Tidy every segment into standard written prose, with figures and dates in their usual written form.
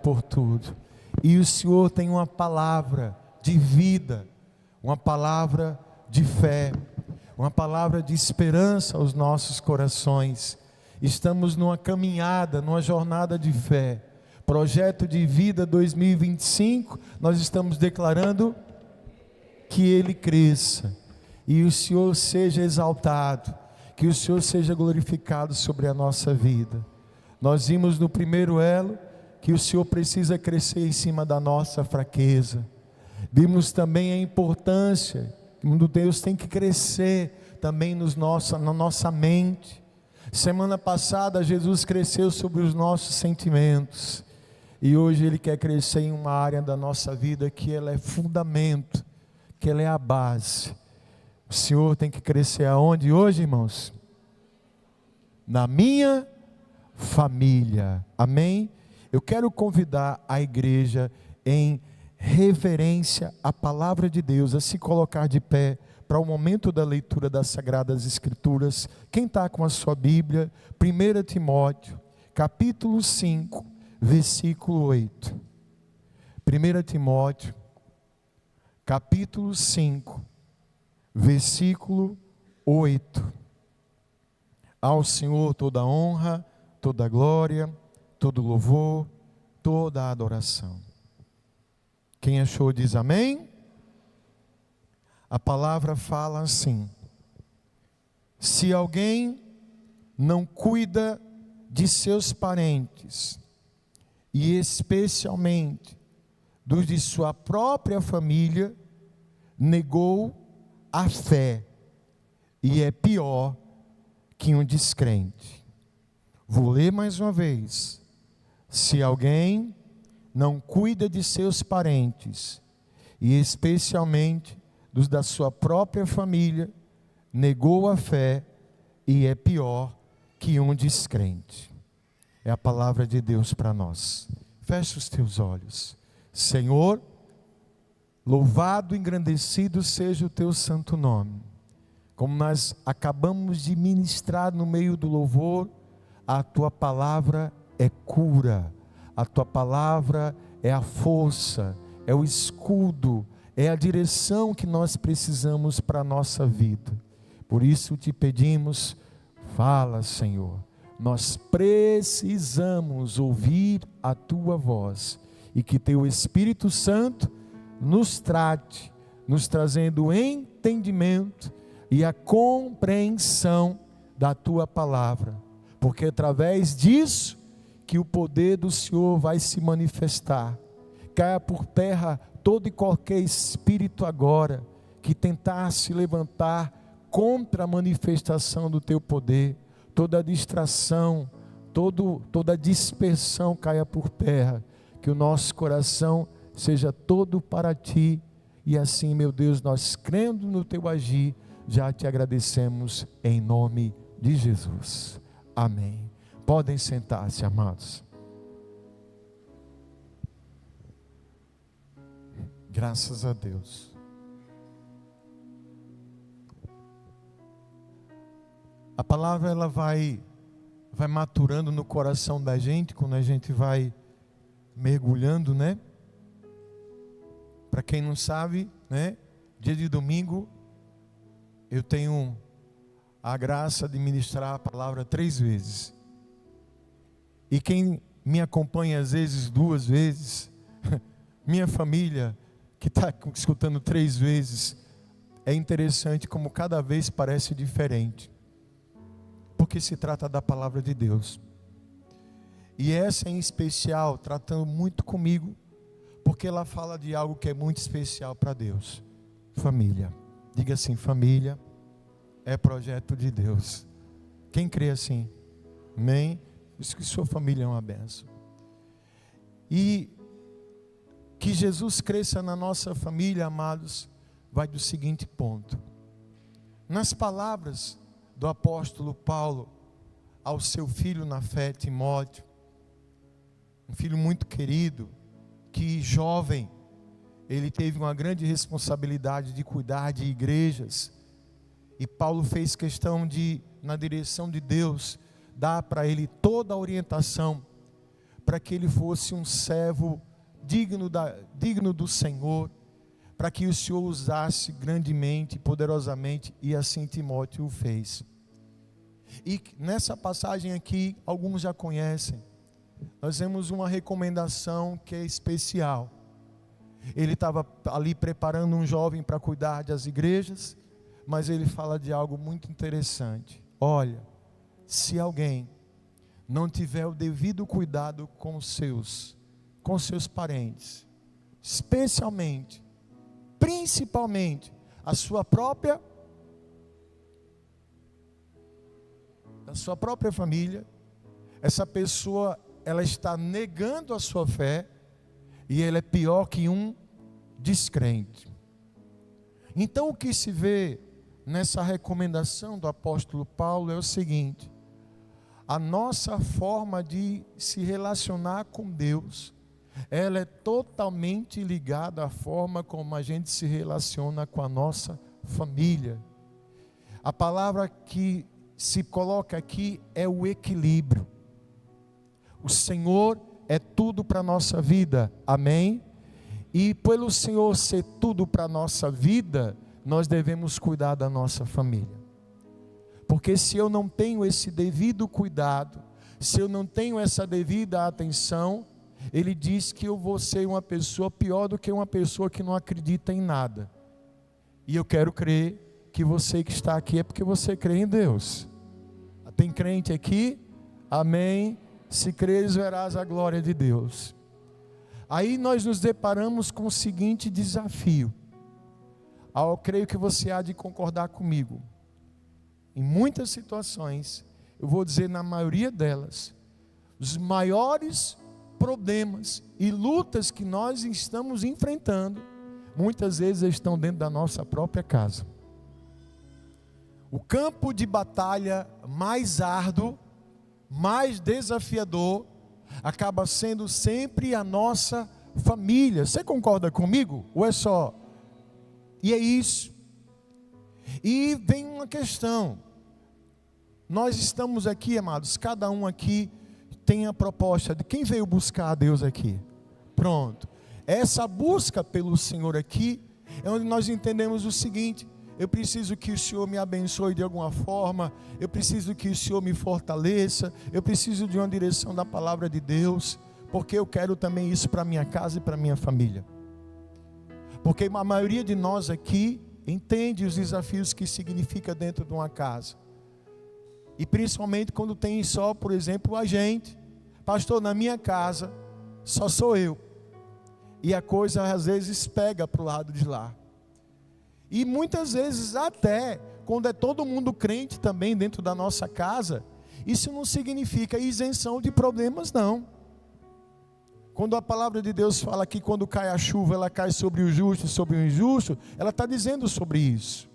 por tudo. E o Senhor tem uma palavra de vida, uma palavra de fé, uma palavra de esperança aos nossos corações. Estamos numa caminhada, numa jornada de fé. Projeto de vida 2025, nós estamos declarando que ele cresça e o Senhor seja exaltado, que o Senhor seja glorificado sobre a nossa vida. Nós vimos no primeiro elo que o Senhor precisa crescer em cima da nossa fraqueza. Vimos também a importância que o Deus tem que crescer também na nossa mente. Semana passada Jesus cresceu sobre os nossos sentimentos. E hoje Ele quer crescer em uma área da nossa vida que ela é fundamento, que ela é a base. O Senhor tem que crescer aonde hoje, irmãos? Na minha família, amém? Eu quero convidar a igreja em reverência à palavra de Deus, a se colocar de pé para o momento da leitura das Sagradas Escrituras. Quem está com a sua Bíblia? 1 Timóteo, capítulo 5, versículo 8. 1 Timóteo, capítulo 5, versículo 8. Ao Senhor toda honra, toda glória, todo louvor, toda a adoração. Quem achou diz amém. A palavra fala assim: se alguém não cuida de seus parentes, e especialmente dos de sua própria família, negou a fé, e é pior que um descrente. Vou ler mais uma vez. Se alguém não cuida de seus parentes, e especialmente dos da sua própria família, negou a fé, e é pior que um descrente. É a palavra de Deus para nós. Feche os teus olhos. Senhor, louvado e engrandecido seja o teu santo nome. Como nós acabamos de ministrar no meio do louvor, a tua palavra é cura, a tua palavra é a força, é o escudo, é a direção que nós precisamos para a nossa vida. Por isso te pedimos, fala, Senhor. Nós precisamos ouvir a tua voz, e que teu Espírito Santo nos trate, nos trazendo entendimento e a compreensão da tua palavra, porque através disso que o poder do Senhor vai se manifestar. Caia por terra todo e qualquer espírito agora que tentar se levantar contra a manifestação do teu poder. Toda distração, toda dispersão caia por terra, que o nosso coração seja todo para ti, e assim, meu Deus, nós crendo no teu agir, já te agradecemos em nome de Jesus, amém. Podem sentar-se, amados. Graças a Deus. A palavra ela vai maturando no coração da gente quando a gente vai mergulhando, né? Para quem não sabe, né? Dia de domingo eu tenho a graça de ministrar a palavra 3 vezes. E quem me acompanha às vezes 2 vezes, minha família que está escutando 3 vezes, é interessante como cada vez parece diferente. Porque se trata da palavra de Deus. E essa em especial, tratando muito comigo, porque ela fala de algo que é muito especial para Deus. Família. Diga assim, família é projeto de Deus. Quem crê assim? Amém? Por isso que sua família é uma bênção. E que Jesus cresça na nossa família, amados, vai do seguinte ponto. Nas palavras do apóstolo Paulo ao seu filho na fé, Timóteo, um filho muito querido, que jovem, ele teve uma grande responsabilidade de cuidar de igrejas, e Paulo fez questão de, na direção de Deus, dar para ele toda a orientação, para que ele fosse um servo digno do Senhor, para que o Senhor usasse grandemente, poderosamente, e assim Timóteo o fez. E nessa passagem aqui, alguns já conhecem, nós vemos uma recomendação que é especial. Ele estava ali preparando um jovem para cuidar das igrejas, mas ele fala de algo muito interessante. Olha, se alguém não tiver o devido cuidado com seus parentes, principalmente a sua própria família, essa pessoa, ela está negando a sua fé, e ela é pior que um descrente. Então o que se vê nessa recomendação do apóstolo Paulo é o seguinte: a nossa forma de se relacionar com Deus, ela é totalmente ligada à forma como a gente se relaciona com a nossa família. A palavra que se coloca aqui é o equilíbrio. O Senhor é tudo para a nossa vida, amém? E pelo Senhor ser tudo para a nossa vida, nós devemos cuidar da nossa família. Porque se eu não tenho esse devido cuidado, se eu não tenho essa devida atenção, ele diz que eu vou ser uma pessoa pior do que uma pessoa que não acredita em nada. E eu quero crer que você que está aqui é porque você crê em Deus. Tem crente aqui? Amém? Se creres, verás a glória de Deus. Aí nós nos deparamos com o seguinte desafio. Eu creio que você há de concordar comigo. Em muitas situações, eu vou dizer na maioria delas, os maiores problemas e lutas que nós estamos enfrentando, muitas vezes estão dentro da nossa própria casa. O campo de batalha mais árduo, mais desafiador, acaba sendo sempre a nossa família. Você concorda comigo? Ou é só? E é isso. E vem uma questão. Nós estamos aqui, amados, cada um aqui tem a proposta de quem veio buscar a Deus aqui. Pronto. Essa busca pelo Senhor aqui é onde nós entendemos o seguinte: eu preciso que o Senhor me abençoe de alguma forma, eu preciso que o Senhor me fortaleça, eu preciso de uma direção da palavra de Deus, porque eu quero também isso para minha casa e para minha família. Porque a maioria de nós aqui entende os desafios que significa dentro de uma casa. E principalmente quando tem só, por exemplo, a gente. Pastor, na minha casa só sou eu. E a coisa às vezes pega para o lado de lá. E muitas vezes até quando é todo mundo crente também dentro da nossa casa, isso não significa isenção de problemas, não. Quando a palavra de Deus fala que quando cai a chuva, ela cai sobre o justo e sobre o injusto, ela está dizendo sobre isso.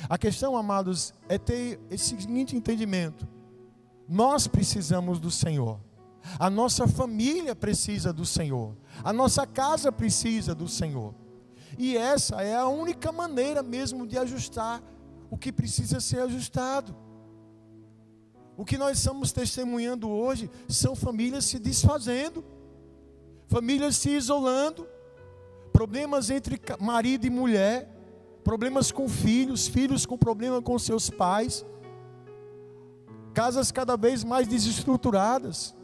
A questão, amados, é ter esse seguinte entendimento: nós precisamos do Senhor, a nossa família precisa do Senhor, a nossa casa precisa do Senhor, e essa é a única maneira mesmo de ajustar o que precisa ser ajustado. O que nós estamos testemunhando hoje são famílias se desfazendo, famílias se isolando, problemas entre marido e mulher, problemas com filhos, filhos com problema com seus pais, casas cada vez mais desestruturadas.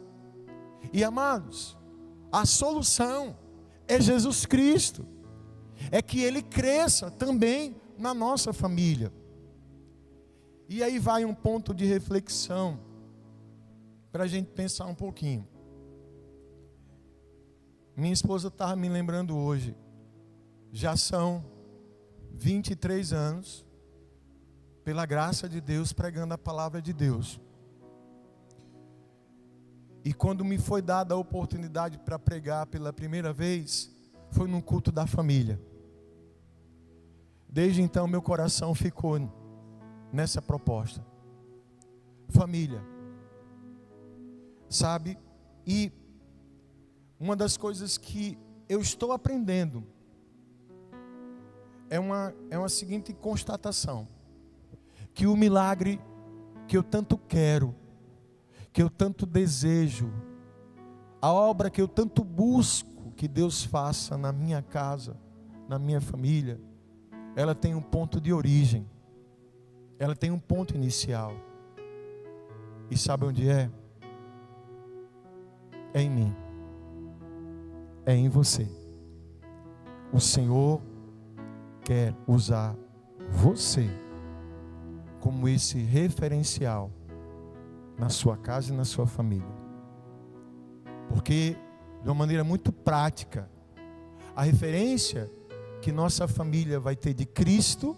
E amados, a solução é Jesus Cristo, é que Ele cresça também na nossa família. E aí vai um ponto de reflexão, para a gente pensar um pouquinho. Minha esposa estava me lembrando hoje, já são 23 anos, pela graça de Deus, pregando a palavra de Deus. E quando me foi dada a oportunidade para pregar pela primeira vez, foi num culto da família. Desde então meu coração ficou nessa proposta. Família. Sabe? E uma das coisas que eu estou aprendendo é uma seguinte constatação: que o milagre que eu tanto quero, que eu tanto desejo, A obra que eu tanto busco que Deus faça na minha casa, na minha família, ela tem um ponto de origem, ela tem um ponto inicial. E sabe onde é? É em mim, é em você. O Senhor quer usar você como esse referencial na sua casa e na sua família. Porque, de uma maneira muito prática, a referência que nossa família vai ter de Cristo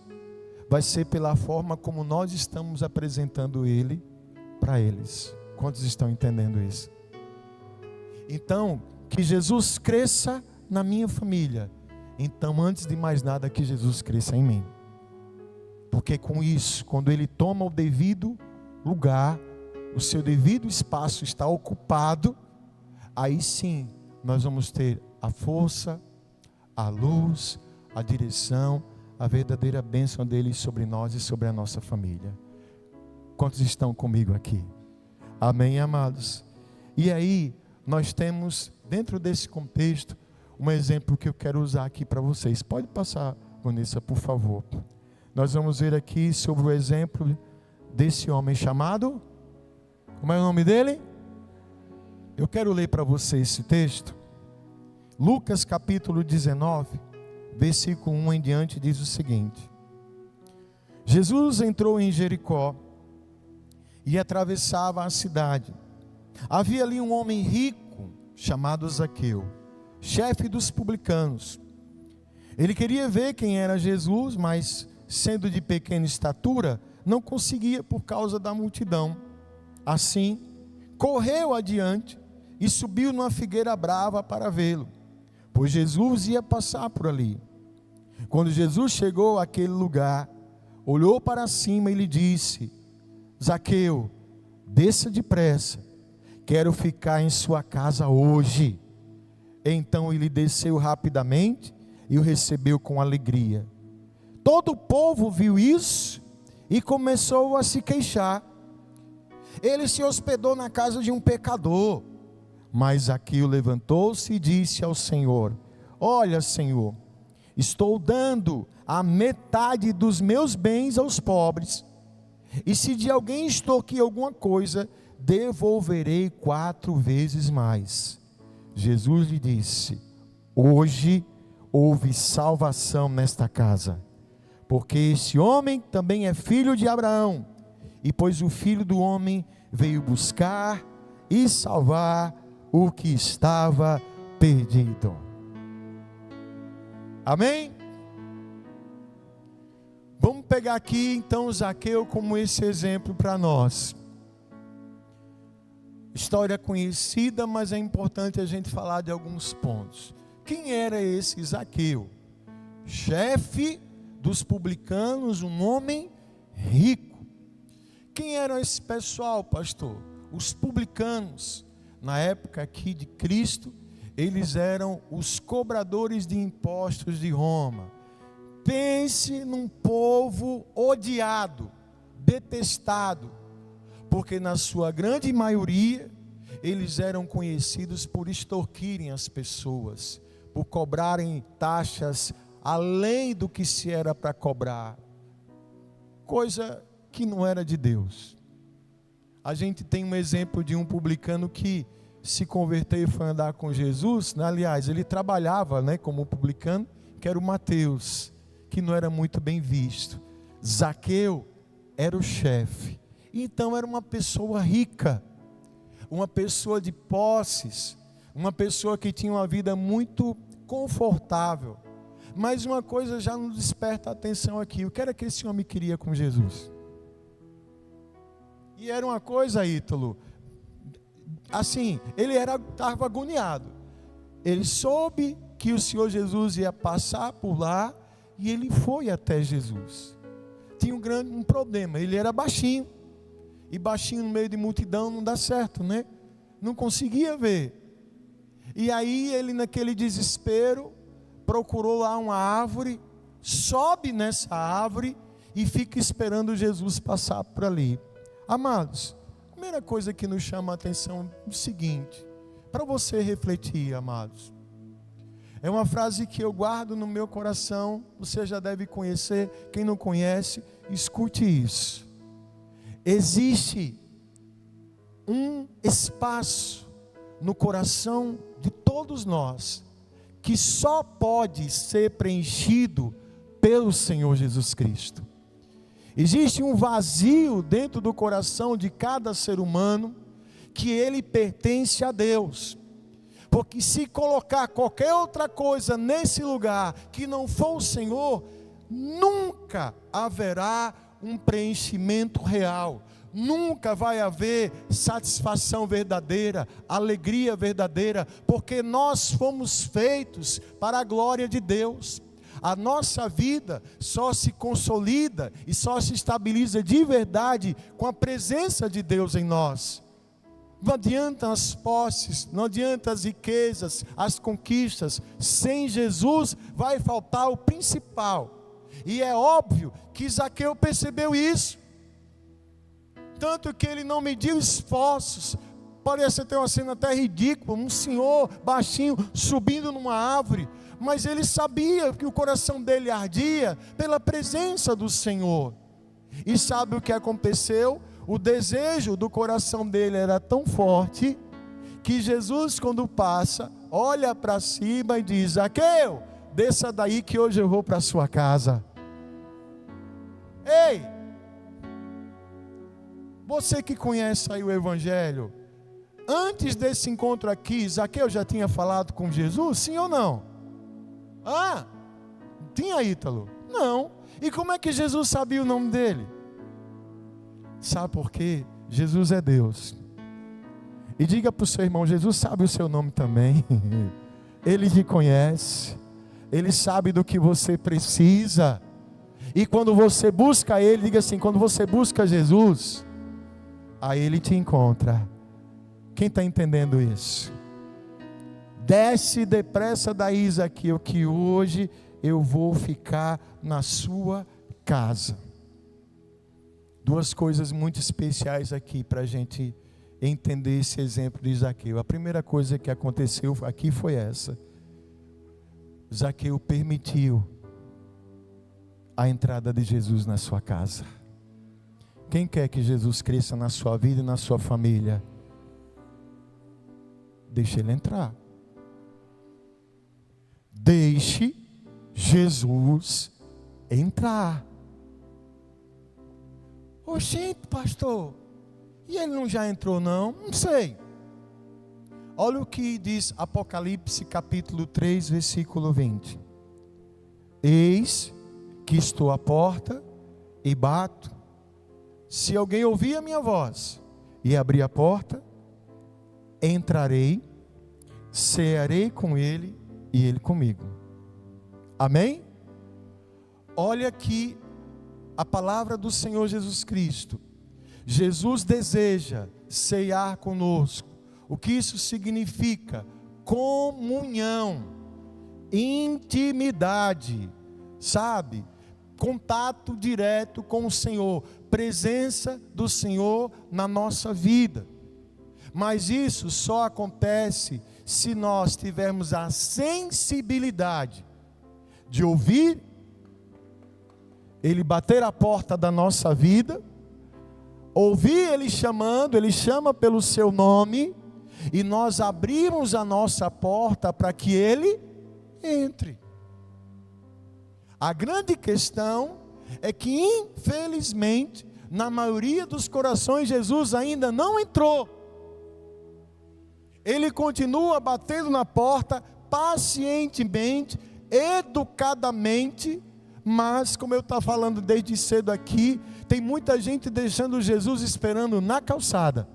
vai ser pela forma como nós estamos apresentando Ele para eles. Quantos estão entendendo isso? Então, que Jesus cresça na minha família. Então, antes de mais nada, que Jesus cresça em mim. Porque com isso, quando Ele toma o devido lugar, o seu devido espaço está ocupado, aí sim, nós vamos ter a força, a luz, a direção, a verdadeira bênção dele sobre nós e sobre a nossa família. Quantos estão comigo aqui? Amém, amados? E aí, nós temos, dentro desse contexto, um exemplo que eu quero usar aqui para vocês. Pode passar, Vanessa, por favor. Nós vamos ver aqui sobre o exemplo desse homem chamado... Como é o nome dele? Eu quero ler para você esse texto. Lucas capítulo 19, versículo 1 em diante, diz o seguinte: Jesus entrou em Jericó e atravessava a cidade. Havia ali um homem rico chamado Zaqueu, chefe dos publicanos. Ele queria ver quem era Jesus, mas sendo de pequena estatura, não conseguia por causa da multidão. Assim, correu adiante e subiu numa figueira brava para vê-lo, pois Jesus ia passar por ali. Quando Jesus chegou àquele lugar, olhou para cima e lhe disse: Zaqueu, desça depressa, quero ficar em sua casa hoje. Então ele desceu rapidamente e o recebeu com alegria. Todo o povo viu isso e começou a se queixar. Ele se hospedou na casa de um pecador. Mas Zaqueu levantou-se e disse ao Senhor: Olha, Senhor, estou dando a metade dos meus bens aos pobres, e se de alguém extorquir alguma coisa, devolverei 4 vezes mais. Jesus lhe disse: Hoje houve salvação nesta casa, porque esse homem também é filho de Abraão. E pois o Filho do Homem veio buscar e salvar o que estava perdido. Amém? Vamos pegar aqui então Zaqueu como esse exemplo para nós. História conhecida, mas é importante a gente falar de alguns pontos. Quem era esse Zaqueu? Chefe dos publicanos, um homem rico. Quem eram esse pessoal, pastor? Os publicanos. Na época aqui de Cristo, eles eram os cobradores de impostos de Roma. Pense num povo odiado, detestado, porque na sua grande maioria, eles eram conhecidos por extorquirem as pessoas, por cobrarem taxas além do que se era para cobrar. Coisa que não era de Deus. A gente tem um exemplo de um publicano que se converteu e foi andar com Jesus. Aliás, ele trabalhava, como publicano, que era o Mateus, que não era muito bem visto. Zaqueu era o chefe. Então era uma pessoa rica, uma pessoa de posses, uma pessoa que tinha uma vida muito confortável. Mas uma coisa já nos desperta a atenção aqui: o que era que esse homem queria com Jesus? E era uma coisa, Ítalo, assim, ele estava agoniado. Ele soube que o Senhor Jesus ia passar por lá e ele foi até Jesus. Tinha um problema, ele era baixinho. E baixinho no meio de multidão não dá certo, né? Não conseguia ver. E aí ele, naquele desespero, procurou lá uma árvore, sobe nessa árvore e fica esperando Jesus passar por ali. Amados, a primeira coisa que nos chama a atenção é o seguinte: para você refletir, amados. É uma frase que eu guardo no meu coração, você já deve conhecer, quem não conhece, escute isso. Existe um espaço no coração de todos nós, que só pode ser preenchido pelo Senhor Jesus Cristo. Existe um vazio dentro do coração de cada ser humano, que ele pertence a Deus. Porque se colocar qualquer outra coisa nesse lugar que não for o Senhor, nunca haverá um preenchimento real. Nunca vai haver satisfação verdadeira, alegria verdadeira, porque nós fomos feitos para a glória de Deus. A nossa vida só se consolida e só se estabiliza de verdade com a presença de Deus em nós. Não adianta as posses, não adianta as riquezas, as conquistas. Sem Jesus vai faltar o principal. E é óbvio que Zaqueu percebeu isso. Tanto que ele não mediu esforços. Parece ter uma cena até ridícula, um senhor baixinho subindo numa árvore. Mas ele sabia que o coração dele ardia pela presença do Senhor. E sabe o que aconteceu? O desejo do coração dele era tão forte, que Jesus, quando passa, olha para cima e diz: Zaqueu, desça daí que hoje eu vou para a sua casa. Ei, você que conhece aí o Evangelho, antes desse encontro aqui, Zaqueu já tinha falado com Jesus, sim ou não? Ah, tinha, Ítalo? Não. E como é que Jesus sabia o nome dele? Sabe por quê? Jesus é Deus. E diga para o seu irmão: Jesus sabe o seu nome também. Ele te conhece. Ele sabe do que você precisa. E quando você busca Ele, diga assim: quando você busca Jesus, aí Ele te encontra. Quem está entendendo isso? Desce depressa daí, Zaqueu, que hoje eu vou ficar na sua casa. Duas coisas muito especiais aqui para a gente entender esse exemplo de Zaqueu. A primeira coisa que aconteceu aqui foi essa: Zaqueu permitiu a entrada de Jesus na sua casa. Quem quer que Jesus cresça na sua vida e na sua família? Deixe Ele entrar. Deixe Jesus entrar. Oxente, pastor, e ele não já entrou não? Não sei. Olha o que diz Apocalipse capítulo 3, versículo 20. Eis que estou à porta e bato. Se alguém ouvir a minha voz e abrir a porta, entrarei, cearei com ele e ele comigo. Amém? Olha aqui a palavra do Senhor Jesus Cristo. Jesus deseja cear conosco. O que isso significa? Comunhão, intimidade, sabe? Contato direto com o Senhor, presença do Senhor na nossa vida. Mas isso só acontece se nós tivermos a sensibilidade de ouvir Ele bater a porta da nossa vida, ouvir Ele chamando, Ele chama pelo seu nome, e nós abrimos a nossa porta para que Ele entre. A grande questão é que, infelizmente, na maioria dos corações, Jesus ainda não entrou. Ele continua batendo na porta, pacientemente, educadamente, mas, como eu estou falando desde cedo aqui, tem muita gente deixando Jesus esperando na calçada.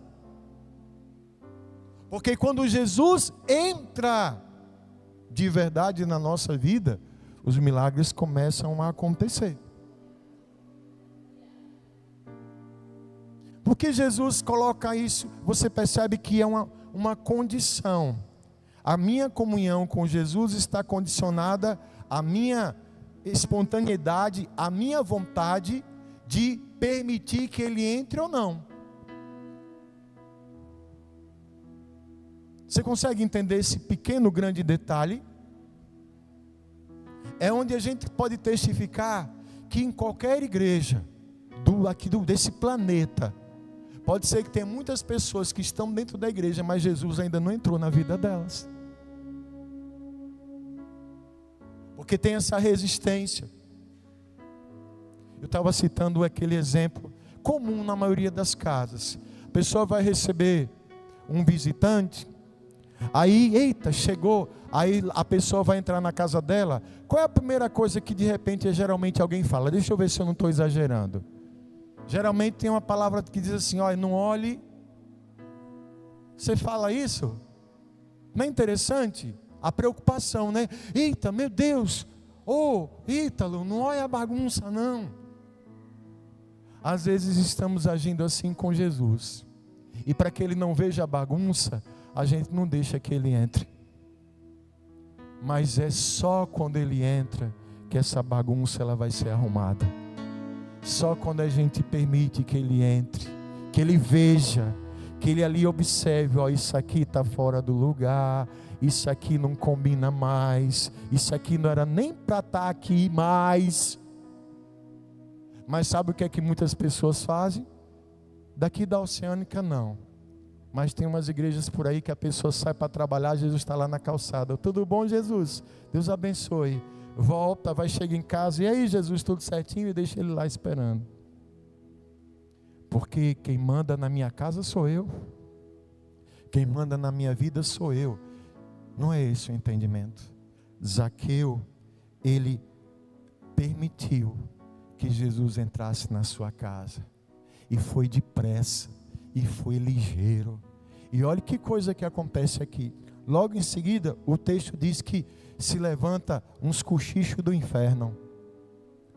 Porque quando Jesus entra de verdade na nossa vida, os milagres começam a acontecer. Porque Jesus coloca isso, você percebe que é uma condição. A minha comunhão com Jesus está condicionada à minha espontaneidade, à minha vontade de permitir que Ele entre ou não. Você consegue entender esse pequeno, grande detalhe? É onde a gente pode testificar que em qualquer igreja desse planeta, pode ser que tenha muitas pessoas que estão dentro da igreja, mas Jesus ainda não entrou na vida delas. Porque tem essa resistência. Eu estava citando aquele exemplo comum na maioria das casas. A pessoa vai receber um visitante, aí, eita, chegou, aí a pessoa vai entrar na casa dela. Qual é a primeira coisa que de repente geralmente alguém fala? Deixa eu ver se eu não estou exagerando. Geralmente tem uma palavra que diz assim: olha, não olhe. Você fala isso? Não é interessante? A preocupação, né? Eita, meu Deus, Ítalo, não olha a bagunça não. Às vezes estamos agindo assim com Jesus, e para que Ele não veja a bagunça, a gente não deixa que Ele entre. Mas é só quando Ele entra que essa bagunça ela vai ser arrumada. Só quando a gente permite que Ele entre, que Ele veja, que Ele ali observe: ó, isso aqui está fora do lugar, isso aqui não combina mais, isso aqui não era nem para estar aqui mais. Mas sabe o que é que muitas pessoas fazem? Daqui da Oceânica não, mas tem umas igrejas por aí que a pessoa sai para trabalhar, Jesus está lá na calçada. Tudo bom, Jesus? Deus abençoe. Volta, vai chegar em casa, e aí, Jesus, tudo certinho? E deixa Ele lá esperando. Porque quem manda na minha casa sou eu, quem manda na minha vida sou eu. Não é esse o entendimento. Zaqueu, ele permitiu que Jesus entrasse na sua casa, e foi depressa, e foi ligeiro. E olha que coisa que acontece aqui. Logo em seguida, o texto diz que se levanta uns cochichos do inferno.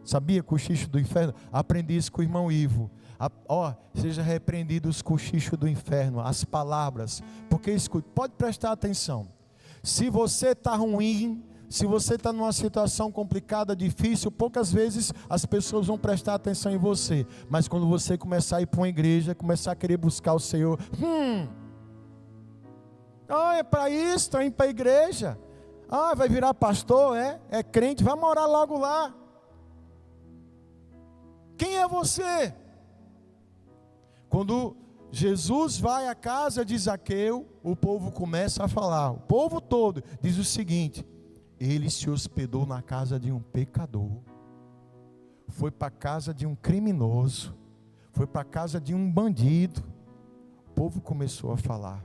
Sabia cochicho do inferno? Aprendi isso com o irmão Ivo. Seja repreendido os cochichos do inferno, as palavras. Porque escute, pode prestar atenção. Se você está ruim, se você está numa situação complicada, difícil, poucas vezes as pessoas vão prestar atenção em você. Mas quando você começar a ir para uma igreja, começar a querer buscar o Senhor, é para isso, está indo para a igreja. Vai virar pastor, é crente, vai morar logo lá. Quem é você? Quando Jesus vai à casa de Zaqueu, o povo começa a falar, o povo todo diz o seguinte: ele se hospedou na casa de um pecador, foi para a casa de um criminoso, foi para a casa de um bandido. O povo começou a falar.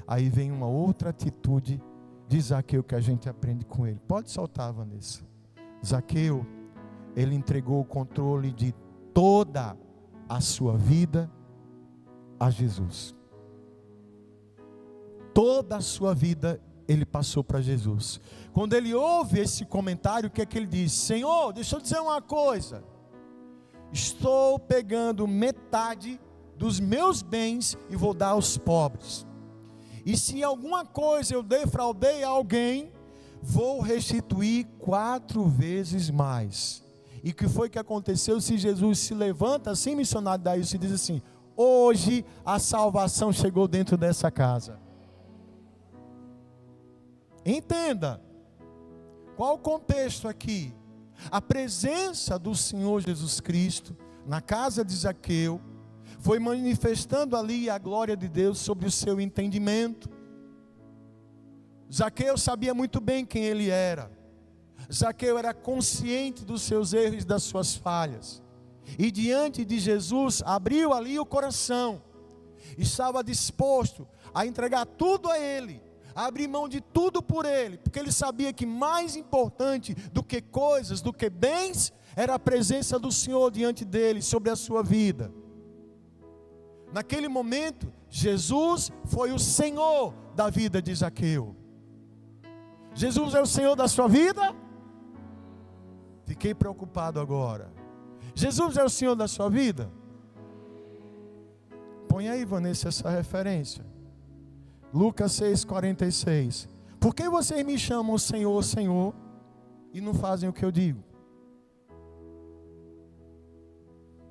Aí vem uma outra atitude de Zaqueu que a gente aprende com ele. Pode soltar, Vanessa. Zaqueu, ele entregou o controle de toda a sua vida a Jesus. Toda a sua vida ele passou para Jesus. Quando ele ouve esse comentário, o que é que ele diz? Senhor, deixa eu dizer uma coisa. Estou pegando metade dos meus bens e vou dar aos pobres. E se alguma coisa eu defraudei a alguém, vou restituir 4 vezes mais. E o que foi que aconteceu? Se Jesus se levanta assim, missionário daí, se diz assim: hoje a salvação chegou dentro dessa casa. Entenda, qual o contexto aqui? A presença do Senhor Jesus Cristo na casa de Zaqueu foi manifestando ali a glória de Deus sobre o seu entendimento. Zaqueu sabia muito bem quem ele era. Zaqueu era consciente dos seus erros e das suas falhas. E diante de Jesus abriu ali o coração. Estava disposto a entregar tudo a Ele, a abrir mão de tudo por Ele, porque ele sabia que mais importante do que coisas, do que bens, era a presença do Senhor diante dele, sobre a sua vida. Naquele momento, Jesus foi o Senhor da vida de Zaqueu. Jesus é o Senhor da sua vida? Fiquei preocupado agora. Jesus é o Senhor da sua vida? Põe aí, Vanessa, essa referência. Lucas 6,46. Por que vocês me chamam Senhor, Senhor, e não fazem o que eu digo?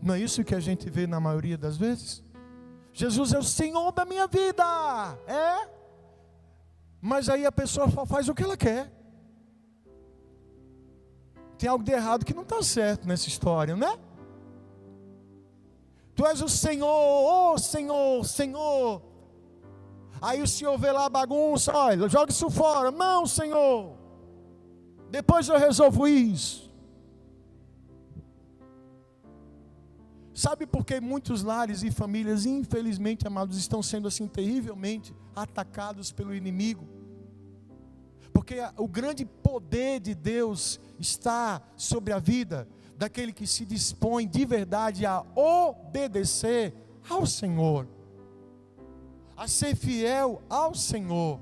Não é isso que a gente vê na maioria das vezes? Jesus é o Senhor da minha vida. Mas aí a pessoa só faz o que ela quer. Tem algo de errado que não está certo nessa história, né? Tu és o Senhor, oh Senhor, Senhor. Aí o Senhor vê lá a bagunça, olha, joga isso fora. Não, Senhor, depois eu resolvo isso. Sabe por que muitos lares e famílias, infelizmente, amados, estão sendo assim terrivelmente atacados pelo inimigo? Porque o grande poder de Deus está sobre a vida daquele que se dispõe de verdade a obedecer ao Senhor, a ser fiel ao Senhor.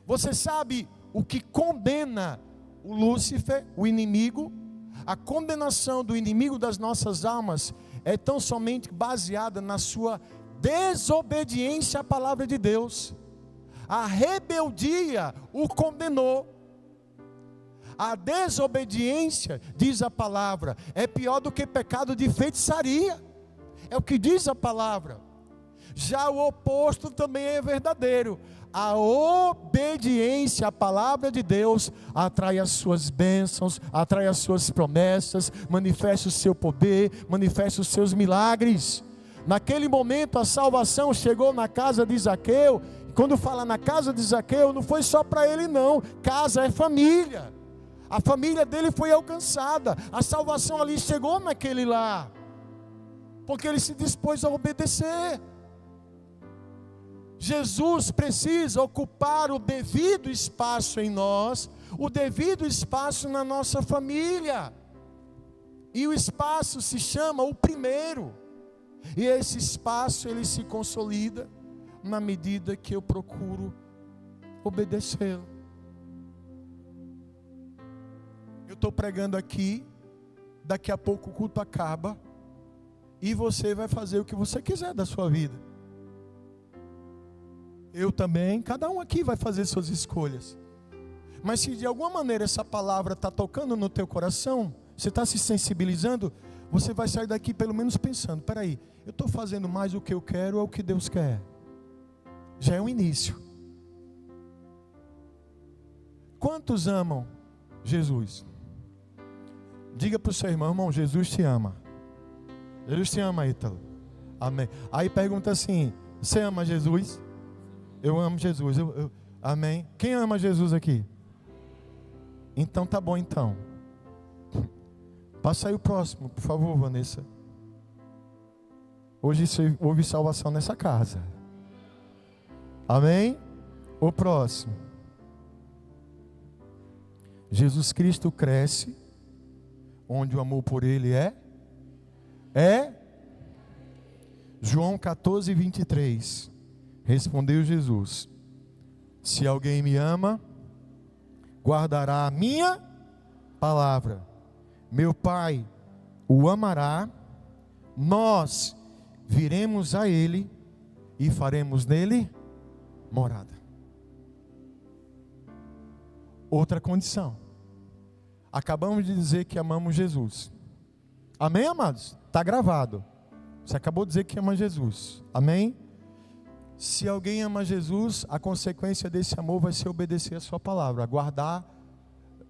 Você sabe o que condena o Lúcifer, o inimigo? A condenação do inimigo das nossas almas é tão somente baseada na sua desobediência à palavra de Deus. A rebeldia o condenou. A desobediência, diz a palavra, é pior do que pecado de feitiçaria. É o que diz a palavra. Já o oposto também é verdadeiro. A obediência à palavra de Deus atrai as suas bênçãos, atrai as suas promessas, manifesta o seu poder, manifesta os seus milagres. Naquele momento a salvação chegou na casa de Zaqueu. Quando fala na casa de Zaqueu, não foi só para ele não. Casa é família. A família dele foi alcançada. A salvação ali chegou naquele lar, porque ele se dispôs a obedecer. Jesus precisa ocupar o devido espaço em nós, o devido espaço na nossa família. E o espaço se chama o primeiro. E esse espaço ele se consolida na medida que eu procuro obedecê-lo. Eu estou pregando aqui, daqui a pouco o culto acaba, e você vai fazer o que você quiser da sua vida. Eu também, cada um aqui vai fazer suas escolhas. Mas se de alguma maneira essa palavra está tocando no teu coração, você está se sensibilizando, você vai sair daqui pelo menos pensando, peraí, eu estou fazendo mais o que eu quero ou o que Deus quer? Já é um início. Quantos amam Jesus? Diga para o seu irmão, Jesus te ama. Jesus te ama, Ítalo. Amém. Aí pergunta assim, você ama Jesus? Eu amo Jesus. Amém. Quem ama Jesus aqui? Então tá bom então. Passa aí o próximo, por favor, Vanessa. Hoje houve salvação nessa casa. Amém? O próximo. Jesus Cristo cresce onde o amor por Ele é João 14, 23. Respondeu Jesus: se alguém me ama, guardará a minha palavra. Meu Pai o amará, nós viremos a Ele e faremos nele morada. Outra condição. Acabamos de dizer que amamos Jesus. Amém, amados? Está gravado. Você acabou de dizer que ama Jesus. Amém? Se alguém ama Jesus, a consequência desse amor vai ser obedecer a sua palavra. Guardar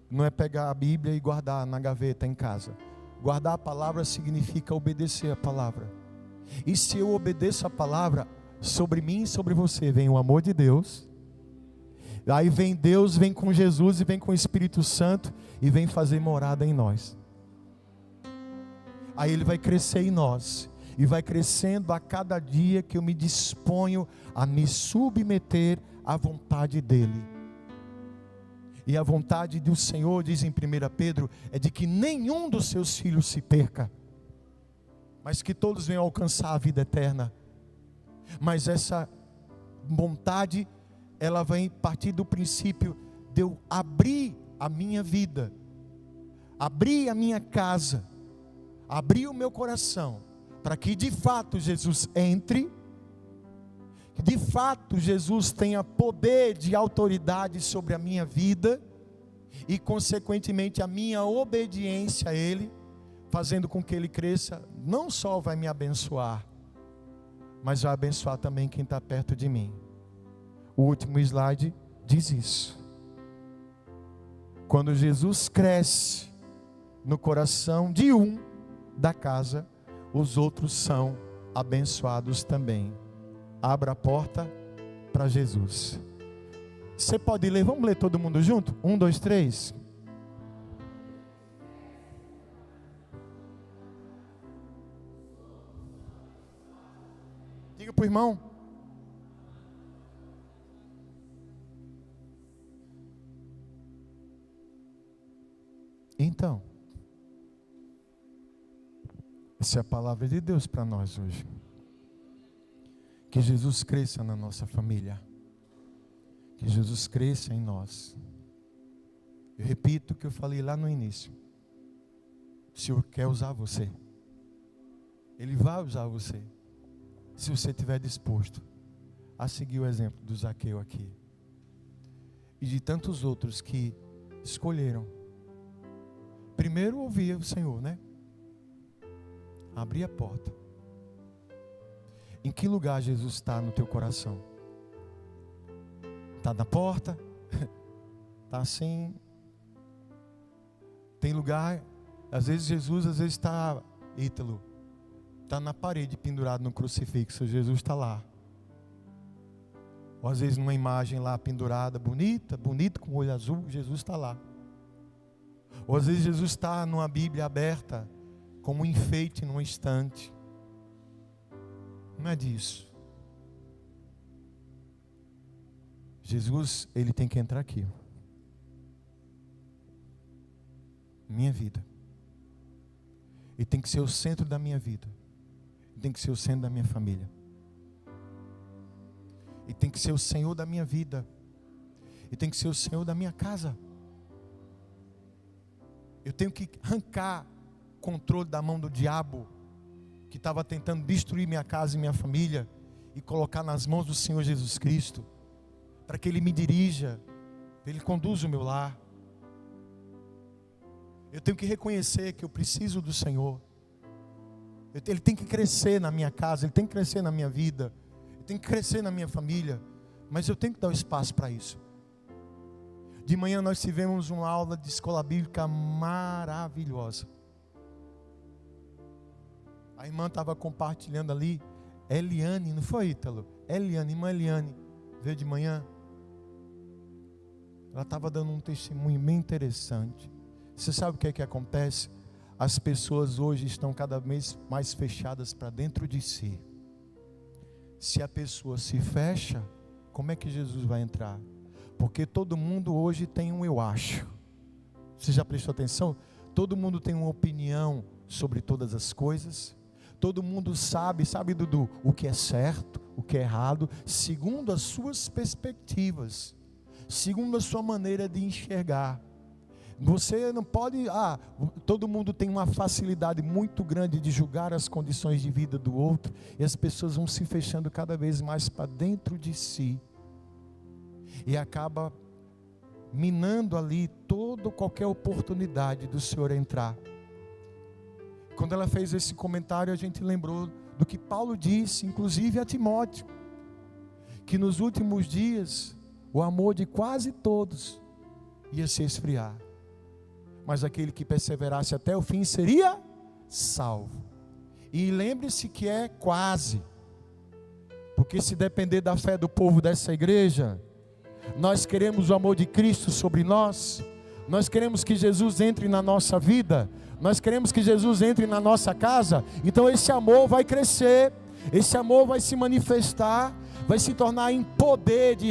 não é pegar a Bíblia e guardar na gaveta em casa. Guardar a palavra significa obedecer a palavra. E se eu obedeço a palavra, sobre mim e sobre você vem o amor de Deus. Aí vem Deus, vem com Jesus e vem com o Espírito Santo e vem fazer morada em nós. Aí Ele vai crescer em nós. E vai crescendo a cada dia que eu me disponho a me submeter à vontade dEle. E a vontade do Senhor, diz em 1 Pedro, é de que nenhum dos seus filhos se perca, mas que todos venham alcançar a vida eterna. Mas essa vontade, ela vem partir do princípio de eu abrir a minha vida, abrir a minha casa, abrir o meu coração, para que de fato Jesus entre, que de fato Jesus tenha poder de autoridade sobre a minha vida, e consequentemente a minha obediência a Ele, fazendo com que Ele cresça, não só vai me abençoar, mas vai abençoar também quem está perto de mim. O último slide diz isso. Quando Jesus cresce no coração de um da casa, os outros são abençoados também. Abra a porta para Jesus. Você pode ler, vamos ler todo mundo junto? 1, 2, 3. Diga para o irmão. Então, essa é a palavra de Deus para nós hoje. Que Jesus cresça na nossa família. Que Jesus cresça em nós. Eu repito o que eu falei lá no início. O Senhor quer usar você. Ele vai usar você. Se você estiver disposto a seguir o exemplo do Zaqueu aqui. E de tantos outros que escolheram. Primeiro ouvir o Senhor, né? Abrir a porta. Em que lugar Jesus está no teu coração? Está na porta? Está assim? Tem lugar? Às vezes Jesus, está, Ítalo, está na parede pendurado no crucifixo. Jesus está lá. Ou às vezes numa imagem lá pendurada, bonita com o olho azul, Jesus está lá. Ou às vezes Jesus está numa Bíblia aberta, como um enfeite num estante. Não é disso. Jesus, ele tem que entrar aqui. Minha vida. Ele tem que ser o centro da minha vida. Ele tem que ser o centro da minha família. Ele tem que ser o Senhor da minha vida. Ele tem que ser o Senhor da minha casa. Eu tenho que arrancar o controle da mão do diabo, que estava tentando destruir minha casa e minha família, e colocar nas mãos do Senhor Jesus Cristo, para que Ele me dirija, para Ele conduza o meu lar. Eu tenho que reconhecer que eu preciso do Senhor. Ele tem que crescer na minha casa, Ele tem que crescer na minha vida, Ele tem que crescer na minha família, mas eu tenho que dar um espaço para isso. De manhã nós tivemos uma aula de escola bíblica maravilhosa. A irmã estava compartilhando ali, Eliane, não foi, Ítalo? Eliane, irmã Eliane, veio de manhã. Ela estava dando um testemunho bem interessante. Você sabe o que é que acontece? As pessoas hoje estão cada vez mais fechadas para dentro de si. Se a pessoa se fecha, como é que Jesus vai entrar? Porque todo mundo hoje tem um eu acho. Você já prestou atenção? Todo mundo tem uma opinião sobre todas as coisas. Todo mundo sabe, Dudu, o que é certo, o que é errado, segundo as suas perspectivas, segundo a sua maneira de enxergar. Você não pode, todo mundo tem uma facilidade muito grande de julgar as condições de vida do outro, e as pessoas vão se fechando cada vez mais para dentro de si, e acaba minando ali qualquer oportunidade do Senhor entrar. Quando ela fez esse comentário, a gente lembrou do que Paulo disse, inclusive a Timóteo, que nos últimos dias, o amor de quase todos ia se esfriar, mas aquele que perseverasse até o fim seria salvo. E lembre-se que é quase, porque se depender da fé do povo dessa igreja, nós queremos o amor de Cristo sobre nós, nós queremos que Jesus entre na nossa vida, nós queremos que Jesus entre na nossa casa. Então esse amor vai crescer, esse amor vai se manifestar, vai se tornar em poder de